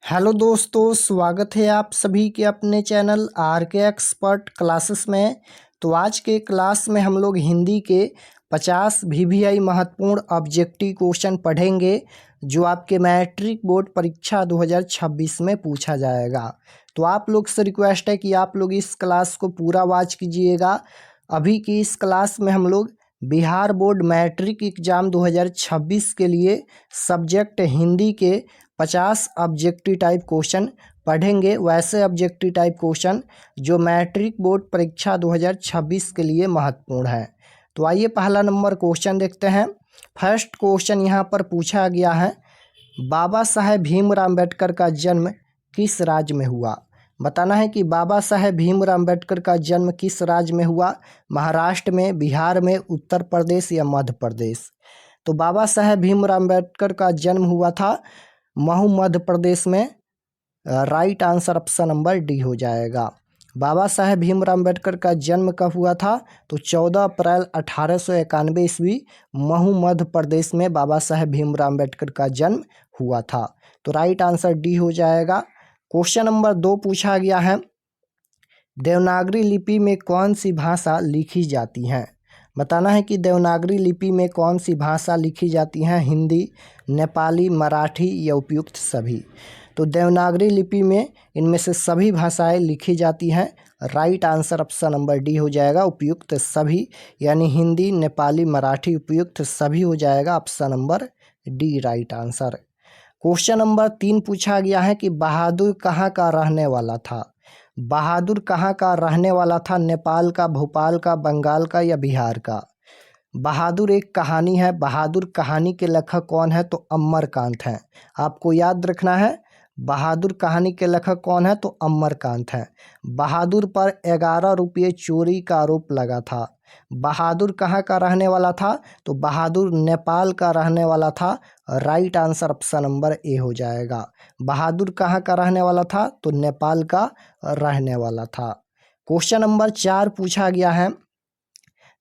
Hello दोस्तों, स्वागत है आप सभी के अपने चैनल आर के एक्सपर्ट क्लासेस में। तो आज के क्लास में हम लोग हिंदी के 50 वीवीआई महत्वपूर्ण ऑब्जेक्टिव क्वेश्चन पढ़ेंगे जो आपके मैट्रिक बोर्ड परीक्षा 2026 में पूछा जाएगा। तो आप लोग से रिक्वेस्ट है कि आप लोग इस क्लास को पूरा वॉच कीजिएगा। अभी की इस क्लास में हम लोग बिहार बोर्ड मैट्रिक एग्जाम 2026 के लिए सब्जेक्ट हिंदी के 50 ऑब्जेक्टिव टाइप क्वेश्चन पढ़ेंगे। वैसे ऑब्जेक्टिव टाइप क्वेश्चन जो मैट्रिक बोर्ड परीक्षा 2026 के लिए महत्वपूर्ण है। तो आइए पहला नंबर क्वेश्चन देखते हैं। फर्स्ट क्वेश्चन यहाँ पर पूछा गया है, बाबा साहेब भीमराव अम्बेडकर का जन्म किस राज्य में हुआ। बताना है कि बाबा साहेब भीमराव अम्बेडकर का जन्म किस राज्य में हुआ। महाराष्ट्र में, बिहार में, उत्तर प्रदेश या मध्य प्रदेश। तो बाबा साहेब भीमराव अम्बेडकर का जन्म हुआ था महू, मध्य प्रदेश में। Right answer option number D हो जाएगा। बाबा साहेब भीमराव अम्बेडकर का जन्म कब हुआ था? तो 14 अप्रैल 1891 ईस्वी महू, मध्य प्रदेश में बाबा साहेब भीमराव अम्बेडकर का जन्म हुआ था। तो राइट आंसर डी हो जाएगा। क्वेश्चन नंबर 2 पूछा गया है, देवनागरी लिपि में कौन सी भाषा लिखी जाती है। बताना है कि देवनागरी लिपि में कौन सी भाषा लिखी जाती है। हिंदी, नेपाली, मराठी या उपयुक्त सभी। तो देवनागरी लिपि में इनमें से सभी भाषाएं लिखी जाती हैं। Right answer option number D हो जाएगा, उपयुक्त सभी, यानी हिंदी, नेपाली, मराठी, उपयुक्त सभी हो जाएगा option number D right answer. Question number 3 पूछा गया है कि बहादुर कहाँ का रहने वाला था। बहादुर कहाँ का रहने वाला था? नेपाल का, भोपाल का, बंगाल का या बिहार का। बहादुर एक कहानी है। बहादुर कहानी के लेखक कौन है? तो अमरकांत हैं। आपको याद रखना है, बहादुर कहानी के लेखक कौन है? तो अमरकांत हैं। बहादुर पर 11 रुपये चोरी का आरोप लगा था। बहादुर कहाँ का रहने वाला था? तो बहादुर नेपाल का रहने वाला था। Right answer option number A हो जाएगा। बहादुर कहाँ का रहने वाला था? तो नेपाल का रहने वाला था। क्वेश्चन नंबर 4 पूछा गया है,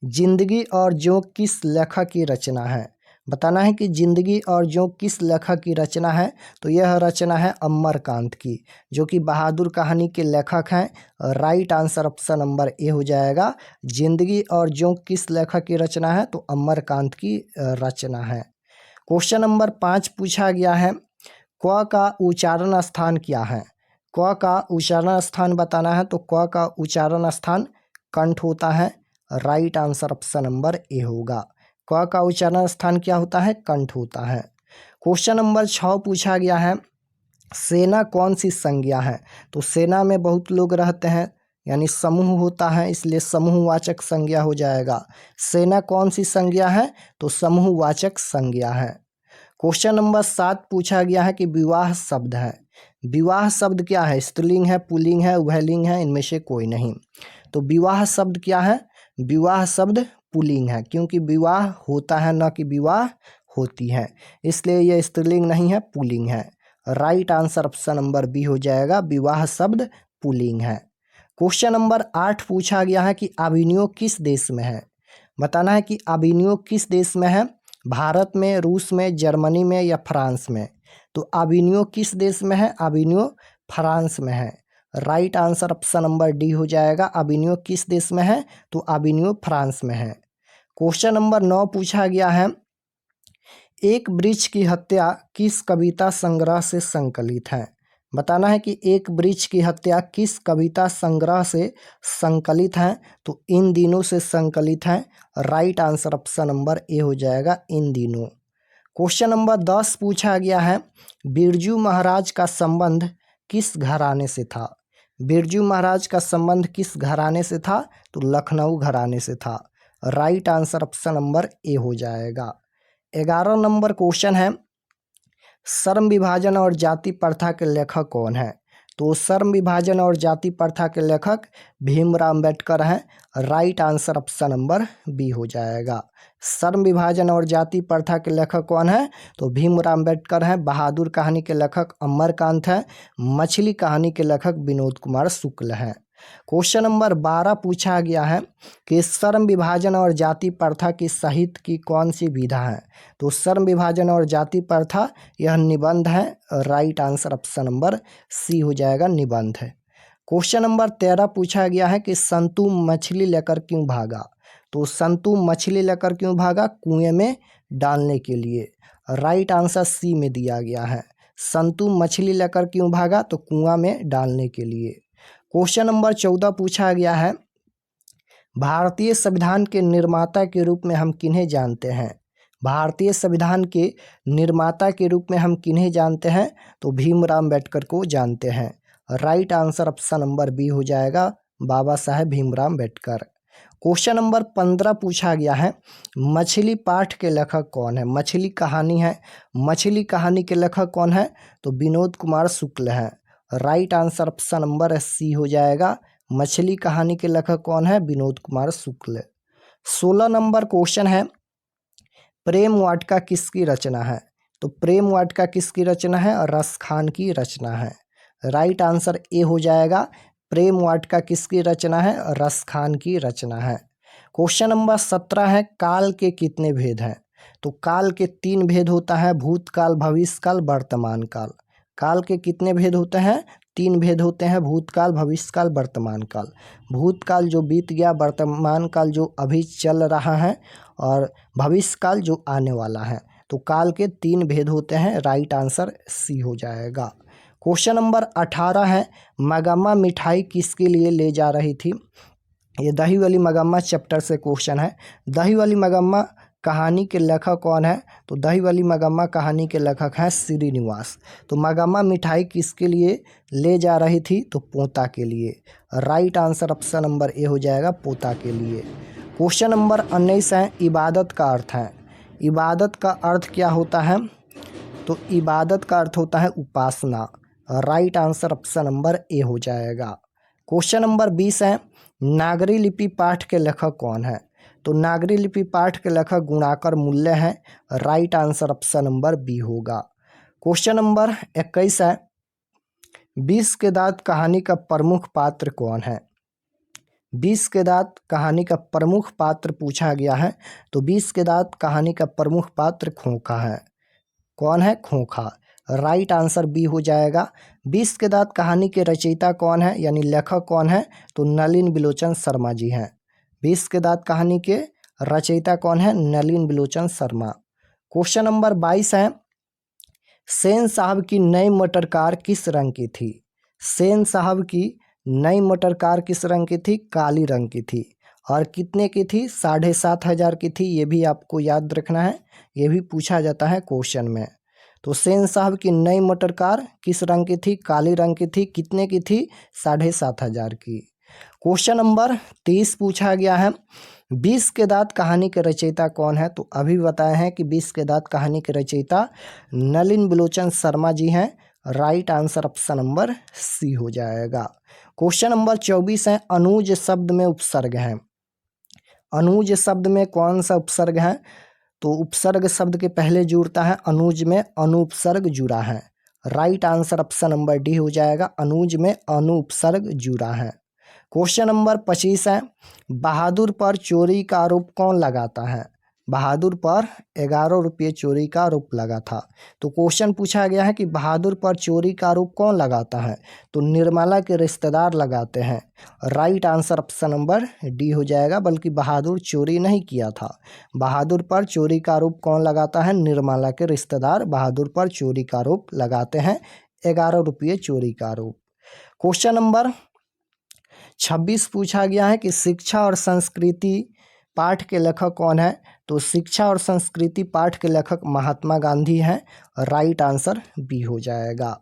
जिंदगी और जोंक किस लेखक की रचना है। बताना है कि जिंदगी और जोंक किस लेखक की रचना है। तो यह रचना है अमरकांत की, जो कि बहादुर कहानी के लेखक हैं। Right answer option number A हो जाएगा। जिंदगी और जोंक किस लेखक की रचना है? तो अमरकांत की रचना है। क्वेश्चन नंबर 5 पूछा गया है, क का उच्चारण स्थान क्या है। क का उच्चारण स्थान बताना है। तो क का उच्चारण स्थान कंठ होता है। राइट आंसर ऑप्शन नंबर ए होगा। क का उच्चारण स्थान क्या होता है? कंठ होता है। क्वेश्चन नंबर 6 पूछा गया है, सेना कौन सी संज्ञा है। तो सेना में बहुत लोग रहते हैं, यानी समूह होता है, इसलिए समूहवाचक संज्ञा हो जाएगा। सेना कौन सी संज्ञा है? तो समूहवाचक संज्ञा है। क्वेश्चन नंबर 7 पूछा गया है कि विवाह शब्द है। विवाह शब्द क्या है? स्त्रीलिंग है, पुल्लिंग है, उभयलिंग है, इनमें से कोई नहीं। तो विवाह शब्द क्या है? विवाह शब्द पुल्लिंग है, क्योंकि विवाह होता है न कि विवाह होती है, इसलिए यह स्त्रीलिंग नहीं है, पुल्लिंग है। Right answer option number B हो जाएगा, विवाह शब्द पुल्लिंग है। क्वेश्चन नंबर 8 पूछा गया है कि अभिनव किस देश में है। बताना है कि अभिनव किस देश में है। भारत में, रूस में, जर्मनी में या फ्रांस में। तो अभिनव किस देश में है? अभिनव फ्रांस में है। Right answer option number D हो जाएगा। अभिनव किस देश में है? तो अभिनव फ्रांस में है। क्वेश्चन नंबर 9 पूछा गया है, एक वृक्ष की हत्या किस कविता संग्रह से संकलित है। बताना है कि एक वृक्ष की हत्या किस कविता संग्रह से संकलित है। तो इन दिनों से संकलित है। Right answer option number A हो जाएगा, इन दिनों। क्वेश्चन नंबर 10 पूछा गया है, बिरजू महाराज का संबंध किस घराने से था। बिरजू महाराज का संबंध किस घराने से था? तो लखनऊ घराने से था। Right answer option number A हो जाएगा। 11 नंबर क्वेश्चन है, श्रम विभाजन और जाति प्रथा के लेखक कौन है। तो श्रम विभाजन और जाति प्रथा के लेखक भीमराव अम्बेडकर हैं। Right answer option number B हो जाएगा। श्रम विभाजन और जाति प्रथा के लेखक कौन है? तो भीमराव अम्बेडकर हैं। बहादुर कहानी के लेखक अमरकांत हैं। मछली कहानी के लेखक विनोद कुमार शुक्ल हैं। क्वेश्चन नंबर 12 पूछा गया है कि श्रम विभाजन और जाति प्रथा की सहित की कौन सी विधा है। तो श्रम विभाजन और जाति प्रथा यह निबंध है। Right answer option number C हो जाएगा, निबंध है। क्वेश्चन नंबर 13 पूछा गया है कि संतु मछली लेकर क्यों भागा। तो संतु मछली लेकर क्यों भागा, कुएं में डालने के लिए। राइट आंसर सी में दिया गया है। संतु मछली लेकर क्यों भागा, तो कुआं में डालने के लिए। क्वेश्चन नंबर 14 पूछा गया है भारतीय संविधान के निर्माता के रूप में हम किन्हें जानते हैं। भारतीय संविधान के निर्माता के रूप में हम किन्हें जानते हैं, तो भीमराव अम्बेडकर को जानते हैं। Right answer option number B हो जाएगा, बाबा साहेब भीमराव अम्बेडकर। क्वेश्चन नंबर 15 पूछा गया है मछली पाठ के लेखक कौन है। मछली कहानी है, मछली कहानी के लेखक कौन है, तो विनोद कुमार शुक्ल है। Right answer option number C हो जाएगा, मछली कहानी के लेखक कौन है, विनोद कुमार शुक्ल। 16 नंबर क्वेश्चन है प्रेम वाटिका किसकी रचना है। तो प्रेम वाटिका किसकी रचना है, रस खान की रचना है। राइट आंसर ए हो जाएगा, प्रेम वाटिका किसकी रचना है, रस खान की रचना है। क्वेश्चन नंबर 17 है काल के कितने भेद हैं। तो काल के 3 भेद होता है, भूतकाल, भविष्यकाल, वर्तमान काल। काल के कितने भेद होते हैं, 3 भेद होते हैं, भूतकाल, भविष्यकाल, वर्तमान काल। भूतकाल जो बीत गया, वर्तमान काल जो अभी चल रहा है, और भविष्यकाल जो आने वाला है। तो काल के 3 भेद होते हैं। राइट आंसर सी हो जाएगा। क्वेश्चन नंबर 18 है मगम्मा मिठाई किसके लिए ले जा रही थी। ये दही वाली मगम्मा चैप्टर से क्वेश्चन है। दही वाली मगम्मा कहानी के लेखक कौन है, तो दही वाली मगम्मा कहानी के लेखक हैं श्रीनिवास। तो मगम्मा मिठाई किसके लिए ले जा रही थी, तो पोता के लिए। Right answer option number A हो जाएगा, पोता के लिए। क्वेश्चन नंबर 19 है इबादत का अर्थ है। इबादत का अर्थ क्या होता है, तो इबादत का अर्थ होता है उपासना। Right answer option number A हो जाएगा। क्वेश्चन नंबर 20 है नागरी लिपि पाठ के लेखक कौन है। तो नागरी लिपि पाठ के लेखक गुणाकर मूल्य हैं। Right answer option number B होगा। क्वेश्चन नंबर 21 है 20 के दांत कहानी का प्रमुख पात्र कौन है। 20 के दांत कहानी का प्रमुख पात्र पूछा गया है। तो 20 के दांत कहानी का प्रमुख पात्र खोखा है। कौन है, खोखा। राइट आंसर बी हो जाएगा। 20 के दांत कहानी के रचयिता कौन है, यानी लेखक कौन है, तो नलिन बिलोचन शर्मा जी हैं। 20 के दांत कहानी के रचयिता कौन है, नलिन बिलोचन शर्मा। क्वेश्चन नंबर 22 है सेन साहब की नई मोटर कार किस रंग की थी। सेन साहब की नई मोटर कार किस रंग की थी, काली रंग की थी। और कितने की थी, 7,500 की थी। ये भी आपको याद रखना है, ये भी पूछा जाता है क्वेश्चन में। तो सेन साहब की नई मोटर कार किस रंग की थी, काली रंग की थी। कितने की थी, 7,500 की। क्वेश्चन नंबर 30 पूछा गया है 20 के दांत कहानी के रचयिता कौन है। तो अभी बताए हैं कि 20 के दांत कहानी के रचयिता नलिन बिलोचन शर्मा जी हैं। Right answer option number C हो जाएगा। क्वेश्चन नंबर 24 है अनुज शब्द में उपसर्ग है। अनुज शब्द में कौन सा उपसर्ग है, तो उपसर्ग शब्द के पहले जुड़ता है, अनुज में अनुपसर्ग जुड़ा है। Right answer option number D हो जाएगा, अनुज में अनुपसर्ग जुड़ा है। क्वेश्चन नंबर 25 है बहादुर पर चोरी का आरोप कौन लगाता है। बहादुर पर 11 रुपये चोरी का आरोप लगा था। तो क्वेश्चन पूछा गया है कि बहादुर पर चोरी का आरोप कौन लगाता है, तो निर्मला के रिश्तेदार लगाते हैं। Right answer option number D हो जाएगा, बल्कि बहादुर चोरी नहीं किया था। बहादुर पर चोरी का आरोप कौन लगाता है, निर्मला के रिश्तेदार बहादुर पर चोरी का आरोप लगाते हैं, 11 रुपये चोरी का आरोप। क्वेश्चन नंबर 26 पूछा गया है कि शिक्षा और संस्कृति पाठ के लेखक कौन है। तो शिक्षा और संस्कृति पाठ के लेखक महात्मा गांधी हैं। राइट आंसर बी हो जाएगा।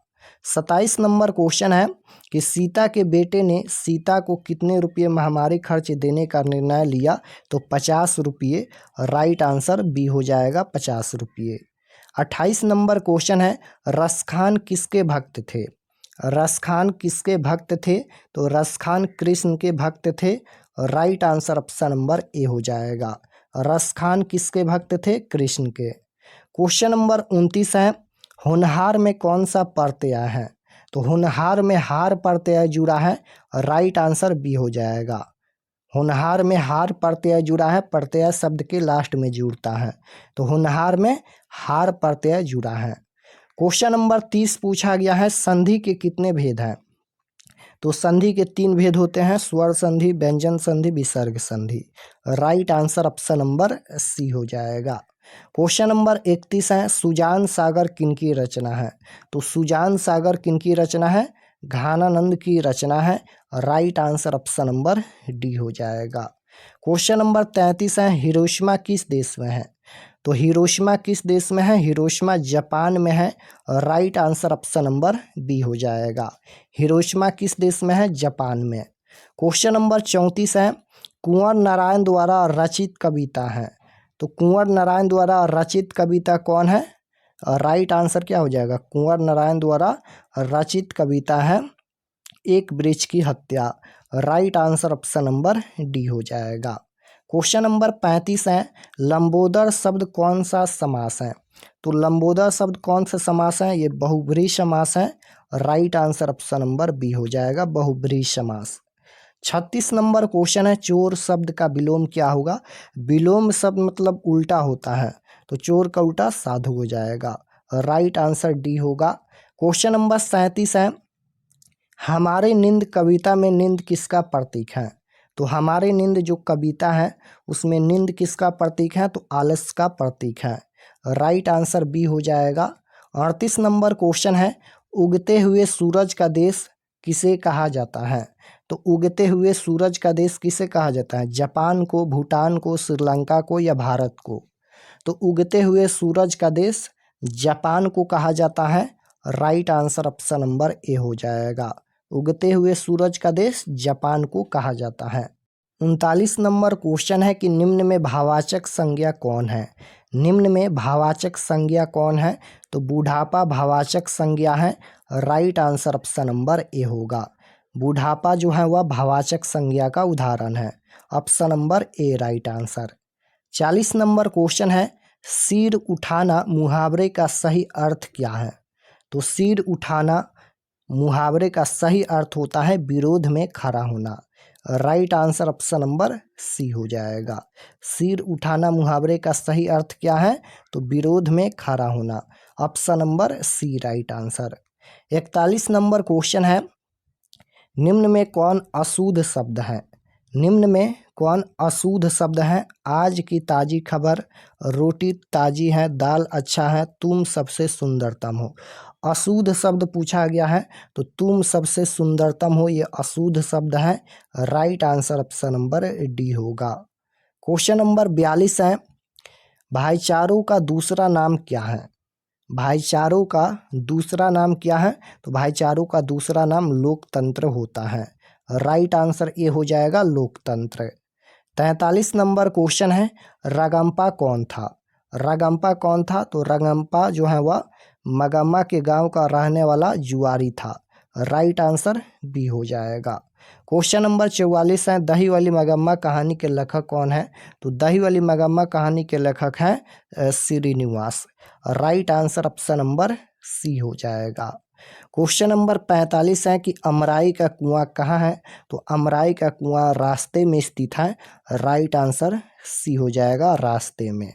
27 नंबर क्वेश्चन है कि सीता के बेटे ने सीता को कितने रुपये महामारी खर्च देने का निर्णय लिया, तो 50 रुपये। राइट आंसर बी हो जाएगा, 50 रुपये। 28 नंबर क्वेश्चन है रसखान किसके भक्त थे। रसखान किसके भक्त थे, तो रसखान कृष्ण के भक्त थे। Right answer option number A हो जाएगा, रसखान किसके भक्त थे, कृष्ण के। क्वेश्चन नंबर 29 है होनहार में कौन सा प्रत्यय है। तो होनहार में हार प्रत्यय जुड़ा है, राइट आंसर बी हो जाएगा। होनहार में हार प्रत्यय जुड़ा है, प्रत्यय शब्द के लास्ट में जुड़ता है, तो होनहार में हार प्रत्यय जुड़ा है। क्वेश्चन नंबर 30 पूछा गया है, संधि के कितने भेद हैं? तो संधि के 3 भेद होते हैं, स्वर संधि, व्यंजन संधि, विसर्ग संधि। Right answer option number C हो जाएगा। क्वेश्चन नंबर 31 है, सुजान सागर किनकी रचना है? तो सुजान सागर किनकी रचना है? घानानंद की रचना है। Right answer option number D हो जाएगा। क्वेश्चन नंबर 33 है, हिरोशिमा किस देश में है? तो हिरोशिमा किस देश में है? हिरोशिमा जापान में है। Right answer option number B हो जाएगा। हिरोशिमा किस देश में है? जापान में। क्वेश्चन नंबर 34 है, कुंवर नारायण द्वारा रचित कविता है। तो कुंवर नारायण द्वारा रचित कविता कौन है? राइट आंसर क्या हो जाएगा? कुंवर नारायण द्वारा रचित कविता है एक वृक्ष की हत्या। Right answer option number D हो जाएगा। क्वेश्चन नंबर 35 है, लंबोदर शब्द कौन सा समास है? तो लंबोदर शब्द कौन सा समास है? ये बहुब्रीहि समास है। Right answer option number B हो जाएगा, बहुब्रीहि समास। 36 नंबर क्वेश्चन है, चोर शब्द का विलोम क्या होगा? विलोम शब्द मतलब उल्टा होता है, तो चोर का उल्टा साधु हो जाएगा। राइट आंसर डी होगा। क्वेश्चन नंबर 37 है, हमारे नींद कविता में नींद किसका प्रतीक है? तो हमारे नींद जो कविता है उसमें नींद किसका प्रतीक है? तो आलस का प्रतीक है। राइट आंसर बी हो जाएगा। 38 नंबर क्वेश्चन है, उगते हुए सूरज का देश किसे कहा जाता है? तो उगते हुए सूरज का देश किसे कहा जाता है? जापान को, भूटान को, श्रीलंका को या भारत को? तो उगते हुए सूरज का देश जापान को कहा जाता है। Right answer option number A हो जाएगा। उगते हुए सूरज का देश जापान को कहा जाता है। 39 नंबर क्वेश्चन है कि निम्न में भावाचक संज्ञा कौन है? निम्न में भावाचक संज्ञा कौन है? तो बुढ़ापा भावाचक संज्ञा है। राइट आंसर ऑप्शन नंबर ए होगा। बुढ़ापा जो है वह भावाचक संज्ञा का उदाहरण है। ऑप्शन नंबर ए राइट आंसर। 40 नंबर क्वेश्चन है, सिर उठाना मुहावरे का सही अर्थ क्या है? तो सिर उठाना मुहावरे का सही अर्थ होता है विरोध में खड़ा होना। Right answer option number C हो जाएगा। सिर उठाना मुहावरे का सही अर्थ क्या है? तो विरोध में खड़ा होना। Option number C right answer. 41 number question है, निम्न में कौन अशुद्ध शब्द है? निम्न में कौन अशुद्ध शब्द है? आज की ताजी खबर, रोटी ताजी है, दाल अच्छा है, तुम सबसे सुंदरतम हो। अशुद्ध शब्द पूछा गया है, तो तुम सबसे सुंदरतम हो ये अशुद्ध शब्द है। Right answer option number D होगा। क्वेश्चन नंबर 42 है, भाईचारों का दूसरा नाम क्या है? भाईचारों का दूसरा नाम क्या है? तो भाईचारों का दूसरा नाम लोकतंत्र होता है। राइट आंसर ए हो जाएगा, लोकतंत्र। 43 नंबर क्वेश्चन है, रगम्पा कौन था? रगम्पा कौन था? तो रगम्पा जो है वह मगम्मा के गांव का रहने वाला जुआरी था। राइट आंसर बी हो जाएगा। क्वेश्चन नंबर 44 है, दही वाली मगम्मा कहानी के लेखक कौन है? तो दही वाली मगम्मा कहानी के लेखक हैं Srinivas. Right answer option number C हो जाएगा। क्वेश्चन नंबर 45 है कि अमराई का कुआं कहाँ है? तो अमराई का कुआं रास्ते में स्थित है। राइट आंसर सी हो जाएगा, रास्ते में।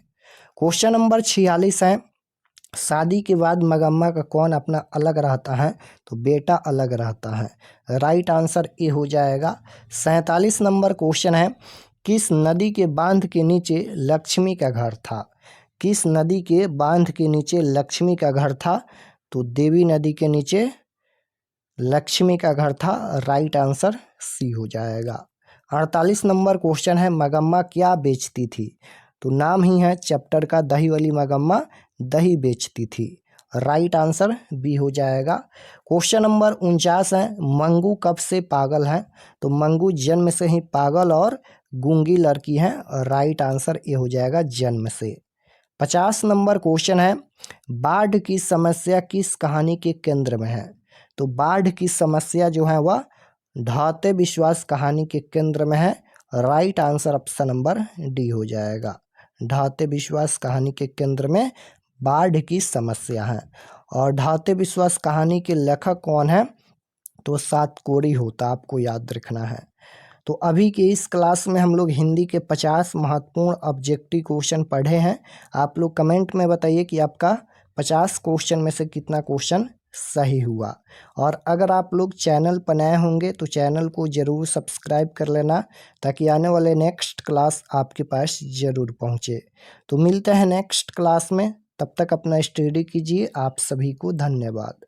क्वेश्चन नंबर 46 है, शादी के बाद मगम्मा का कौन अपना अलग रहता है? तो बेटा अलग रहता है। राइट आंसर ए हो जाएगा। 47 नंबर क्वेश्चन है, किस नदी के बांध के नीचे लक्ष्मी का घर था? किस नदी के बांध के नीचे लक्ष्मी का घर था? तो देवी नदी के नीचे लक्ष्मी का घर था। राइट आंसर सी हो जाएगा। 48 नंबर क्वेश्चन है, मगम्मा क्या बेचती थी? तो नाम ही है चैप्टर का, दही वाली मगम्मा दही बेचती थी। राइट आंसर बी हो जाएगा। क्वेश्चन नंबर 49 है, मंगू कब से पागल है? तो मंगू जन्म से ही पागल और गूंगी लड़की है। राइट आंसर ए हो जाएगा, जन्म से। 50 नंबर क्वेश्चन है, बाढ़ की समस्या किस कहानी के केंद्र में है? तो बाढ़ की समस्या जो है वह ढाते विश्वास कहानी के केंद्र में है। Right answer option number D हो जाएगा। ढाते विश्वास कहानी के केंद्र में बाढ़ की समस्या है। और ढाते विश्वास कहानी के लेखक कौन है? तो सातकोड़ी होता, आपको याद रखना है। तो अभी के इस क्लास में हम लोग हिंदी के 50 महत्वपूर्ण ऑब्जेक्टिव क्वेश्चन पढ़े हैं। आप लोग कमेंट में बताइए कि आपका 50 क्वेश्चन में से कितना क्वेश्चन सही हुआ। और अगर आप लोग चैनल पर नए होंगे तो चैनल को ज़रूर सब्सक्राइब कर लेना, ताकि आने वाले नेक्स्ट क्लास आपके पास ज़रूर पहुँचे। तो मिलते हैं नेक्स्ट क्लास में, तब तक अपना स्टडी कीजिए। आप सभी को धन्यवाद।